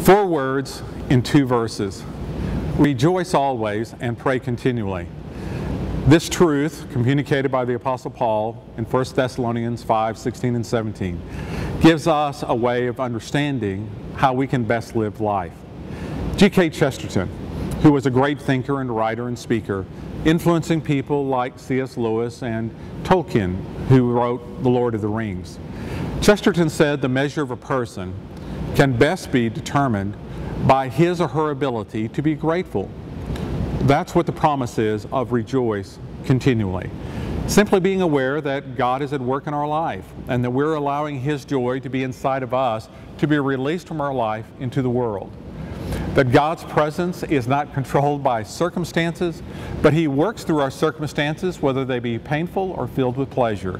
4 words in 2 verses. Rejoice always and pray continually. This truth, communicated by the Apostle Paul in 1 Thessalonians 5:16 and 17, gives us a way of understanding how we can best live life. G.K. Chesterton, who was a great thinker and writer and speaker, influencing people like C.S. Lewis and Tolkien, who wrote The Lord of the Rings. Chesterton said the measure of a person can best be determined by his or her ability to be grateful. That's what the promise is of rejoice continually. Simply being aware that God is at work in our life and that we're allowing His joy to be inside of us to be released from our life into the world. That God's presence is not controlled by circumstances, but He works through our circumstances, whether they be painful or filled with pleasure.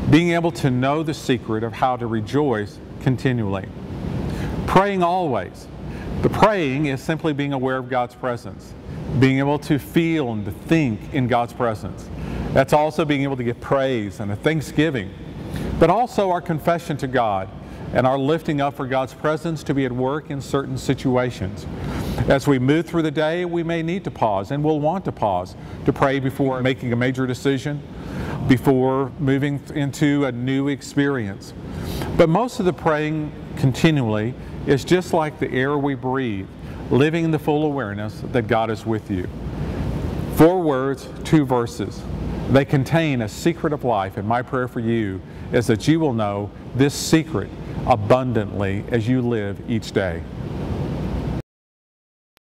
Being able to know the secret of how to rejoice continually. Praying always. The praying is simply being aware of God's presence, being able to feel and to think in God's presence. That's also being able to give praise and a thanksgiving, but also our confession to God and our lifting up for God's presence to be at work in certain situations. As we move through the day, we may need to pause, and we'll want to pause to pray before making a major decision, before moving into a new experience. But most of the praying continually is just like the air we breathe, living in the full awareness that God is with you. 4 words, 2 verses. They contain a secret of life, and my prayer for you is that you will know this secret abundantly as you live each day.